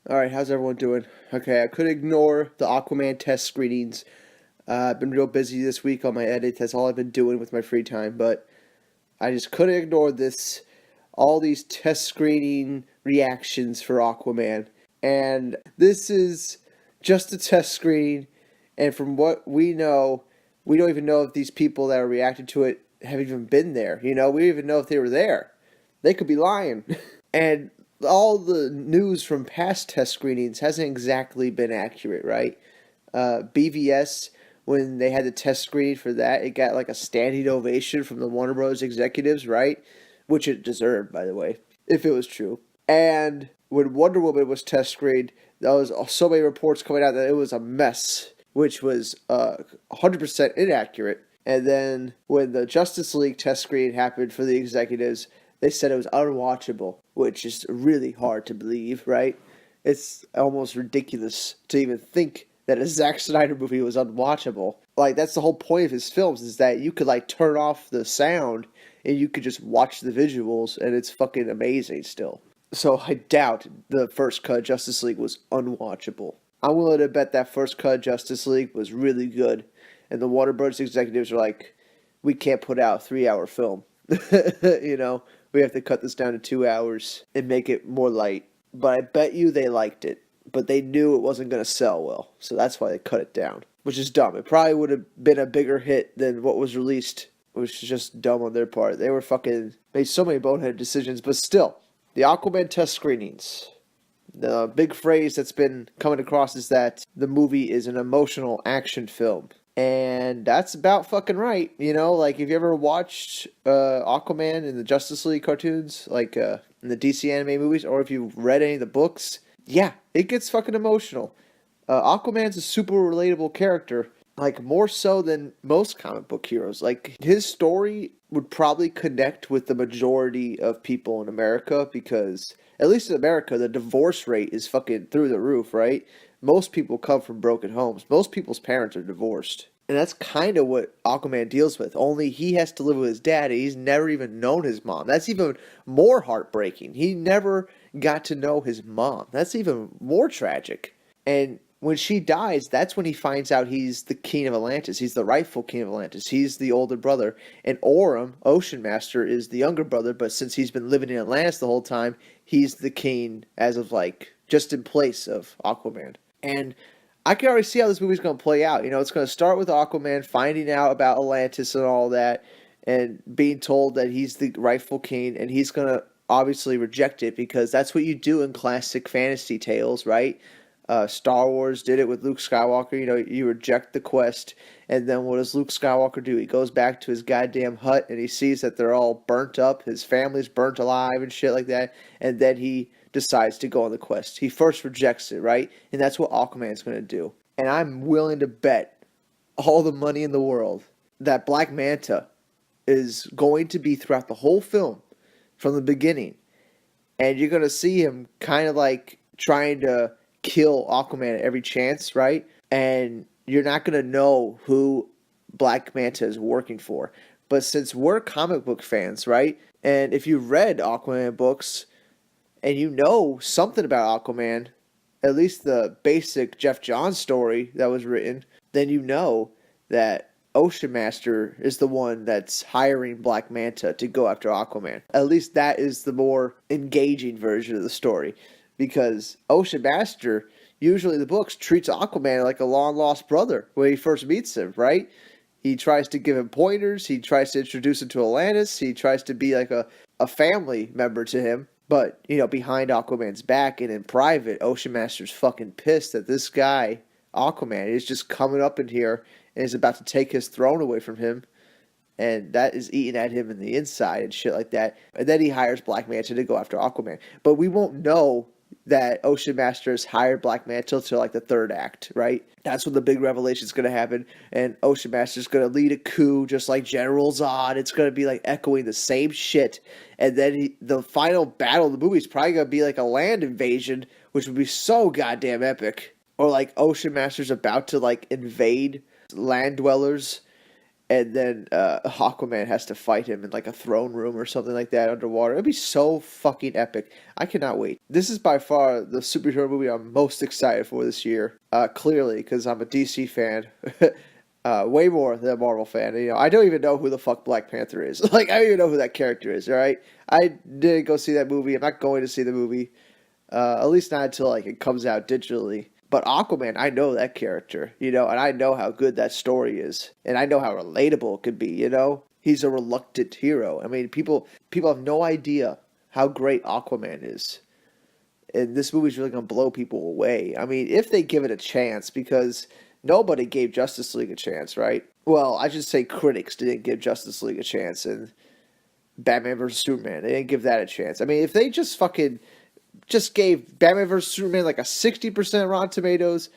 Alright, how's everyone doing? Okay, I could ignore the Aquaman test screenings. I've been real busy this week on my edit. That's all I've been doing with my free time, but I just couldn't ignore all these test screening reactions for Aquaman. And this is just a test screening, and from what we know, we don't even know if these people that are reacting to it have even been there. We don't even know if they were there. They could be lying. And all the news from past test screenings hasn't exactly been accurate, right? BVS, when they had the test screening for that, it got like a standing ovation from the Warner Bros. Executives, right? Which it deserved, by the way, if it was true. And when Wonder Woman was test screened, there was so many reports coming out that it was a mess, which was 100% inaccurate. And then when the Justice League test screen happened for the executives, they said it was unwatchable, which is really hard to believe, right? It's almost ridiculous to even think that a Zack Snyder movie was unwatchable. Like, that's the whole point of his films, is that you could like turn off the sound and you could just watch the visuals, and it's fucking amazing still. So I doubt the first cut Justice League was unwatchable. I'm willing to bet that first cut Justice League was really good, and the Warner Bros. Executives are like, we can't put out a 3 hour film. you know, we have to cut this down to 2 hours and make it more light. But I bet you they liked it, but they knew it wasn't going to sell well, so that's why they cut it down, which is dumb. It probably would have been a bigger hit than what was released, which is just dumb on their part. They were fucking made so many boneheaded decisions, but still, the Aquaman test screenings. The big phrase that's been coming across is that the movie is an emotional action film. And that's about fucking right. Like, if you ever watched Aquaman in the Justice League cartoons, like in the DC anime movies, or if you've read any of the books, yeah, it gets fucking emotional. Aquaman's a super relatable character, like more so than most comic book heroes. Like, his story would probably connect with the majority of people in America because, at least in America, the divorce rate is fucking through the roof, right? Most people come from broken homes. Most people's parents are divorced. And that's kind of what Aquaman deals with. Only he has to live with his dad. He's never even known his mom. That's even more heartbreaking. He never got to know his mom. That's even more tragic. And when she dies, that's when he finds out he's the king of Atlantis. He's the rightful king of Atlantis. He's the older brother. And Orem, Ocean Master, is the younger brother. But since he's been living in Atlantis the whole time, he's the king as of like just in place of Aquaman. And I can already see how this movie's going to play out. It's going to start with Aquaman finding out about Atlantis and all that and being told that he's the rightful king, and he's going to obviously reject it because that's what you do in classic fantasy tales, right? Star Wars did it with Luke Skywalker. You reject the quest, and then what does Luke Skywalker do? He goes back to his goddamn hut, and he sees that they're all burnt up. His family's burnt alive and shit like that, and then he decides to go on the quest. He first rejects it, right? And that's what Aquaman's going to do. And I'm willing to bet all the money in the world that Black Manta is going to be throughout the whole film from the beginning. And you're going to see him kind of like trying to kill Aquaman at every chance, right? And you're not going to know who Black Manta is working for. But since we're comic book fans, right? And if you read Aquaman books, and you know something about Aquaman, at least the basic Jeff Johns story that was written, then you know that Ocean Master is the one that's hiring Black Manta to go after Aquaman. At least that is the more engaging version of the story. Because Ocean Master, usually in the books, treats Aquaman like a long lost brother when he first meets him, right? He tries to give him pointers. He tries to introduce him to Atlantis. He tries to be like a family member to him. But, behind Aquaman's back and in private, Ocean Master's fucking pissed that this guy, Aquaman, is just coming up in here and is about to take his throne away from him. And that is eating at him in the inside and shit like that. And then he hires Black Manta to go after Aquaman. But we won't know that Ocean Master has hired Black Manta till like the third act, right? That's when the big revelation is going to happen, and Ocean Master is going to lead a coup just like General Zod. It's going to be like echoing the same shit, and then the final battle of the movie is probably going to be like a land invasion, which would be so goddamn epic. Or like Ocean Master's about to like invade land dwellers, and then Aquaman has to fight him in like a throne room or something like that underwater. It'd be so fucking epic. I cannot wait. This is by far the superhero movie I'm most excited for this year. Clearly, because I'm a DC fan. Way more than a Marvel fan. You know, I don't even know who the fuck Black Panther is. Like, I don't even know who that character is. All right, I didn't go see that movie. I'm not going to see the movie. At least not until like it comes out digitally. But Aquaman, I know that character, you know, and I know how good that story is, and I know how relatable it could be. You know, he's a reluctant hero. I mean, people have no idea how great Aquaman is, and this movie's really gonna blow people away. I mean, if they give it a chance, because nobody gave Justice League a chance, right? Well, I should say critics didn't give Justice League a chance, and Batman vs Superman, they didn't give that a chance. I mean, if they just gave Batman vs Superman like a 60% Rotten Tomatoes,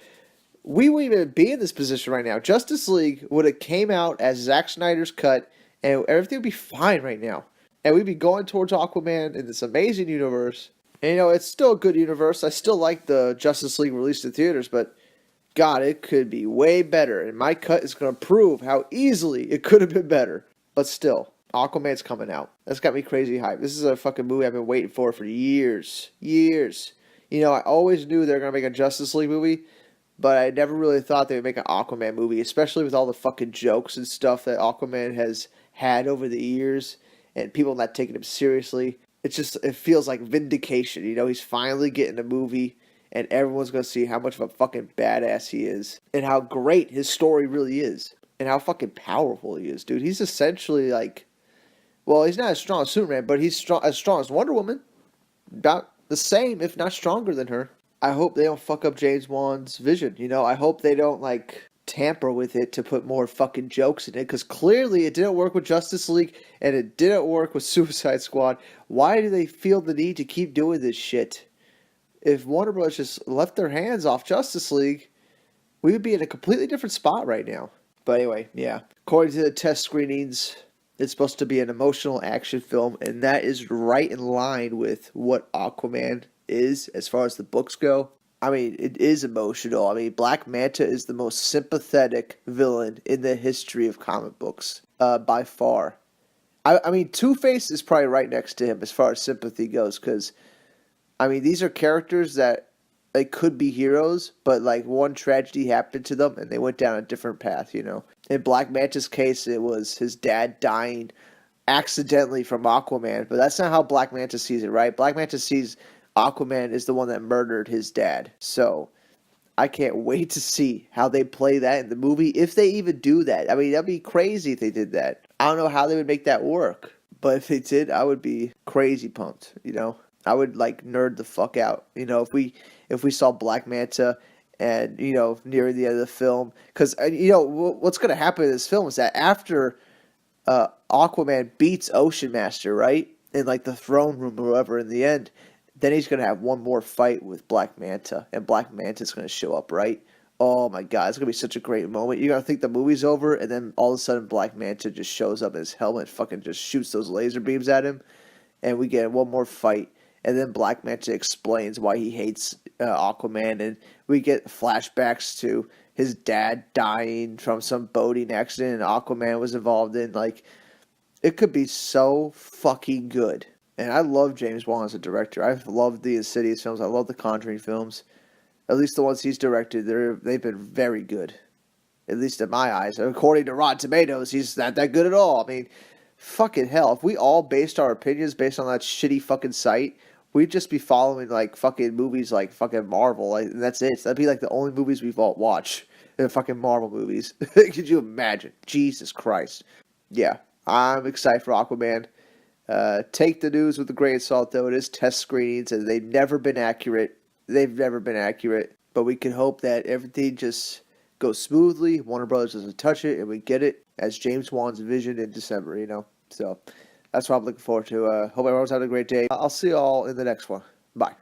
we wouldn't even be in this position right now. Justice League would have came out as Zack Snyder's cut, and everything would be fine right now. And we'd be going towards Aquaman in this amazing universe. And you know, it's still a good universe. I still like the Justice League released in theaters, but God, it could be way better. And my cut is going to prove how easily it could have been better. But still, Aquaman's coming out. That's got me crazy hyped. This is a fucking movie I've been waiting for years. Years. You know, I always knew they were going to make a Justice League movie, but I never really thought they would make an Aquaman movie, especially with all the fucking jokes and stuff that Aquaman has had over the years and people not taking him seriously. It feels like vindication. You know, he's finally getting a movie, and everyone's going to see how much of a fucking badass he is and how great his story really is and how fucking powerful he is, dude. He's essentially like, well, he's not as strong as Superman, but he's as strong as Wonder Woman. About the same, if not stronger than her. I hope they don't fuck up James Wan's vision, you know? I hope they don't, like, tamper with it to put more fucking jokes in it, because clearly it didn't work with Justice League, and it didn't work with Suicide Squad. Why do they feel the need to keep doing this shit? If Warner Bros. Just left their hands off Justice League, we would be in a completely different spot right now. But anyway, yeah. According to the test screenings, it's supposed to be an emotional action film, and that is right in line with what Aquaman is as far as the books go. I mean, it is emotional. I mean, Black Manta is the most sympathetic villain in the history of comic books, by far. I mean, Two-Face is probably right next to him as far as sympathy goes, because, I mean, these are characters that they could be heroes, but like one tragedy happened to them and they went down a different path, you know. In Black Manta's case, it was his dad dying accidentally from Aquaman, but that's not how Black Manta sees it, right? Black Manta sees Aquaman is the one that murdered his dad. So I can't wait to see how they play that in the movie, if they even do that. I mean, that'd be crazy if they did that. I don't know how they would make that work, but if they did, I would be crazy pumped, you know. I would like nerd the fuck out, you know, if we saw Black Manta and, you know, near the end of the film, because you know what's going to happen in this film is that after Aquaman beats Ocean Master, right, in like the throne room or whatever, in the end, then he's going to have one more fight with Black Manta, and Black Manta's going to show up, right? Oh my god, it's going to be such a great moment. You're going to think the movie's over, and then all of a sudden Black Manta just shows up in his helmet, fucking just shoots those laser beams at him, and we get one more fight. And then Black Manta explains why he hates Aquaman, and we get flashbacks to his dad dying from some boating accident and Aquaman was involved in. Like, it could be so fucking good. And I love James Wan as a director. I've loved the Insidious films. I love the Conjuring films. At least the ones he's directed, they've been very good. At least in my eyes. According to Rotten Tomatoes, he's not that good at all. I mean, fucking hell. If we all based our opinions based on that shitty fucking site, we'd just be following, like, fucking movies like fucking Marvel. Like, and that's it. So that'd be, like, the only movies we've all watched. The fucking Marvel movies. Could you imagine? Jesus Christ. Yeah. I'm excited for Aquaman. Take the news with a grain of salt, though. It is test screenings, and they've never been accurate. But we can hope that everything just goes smoothly. Warner Brothers doesn't touch it, and we get it as James Wan's vision in December, you know? So that's what I'm looking forward to. Hope everyone's having a great day. I'll see you all in the next one. Bye.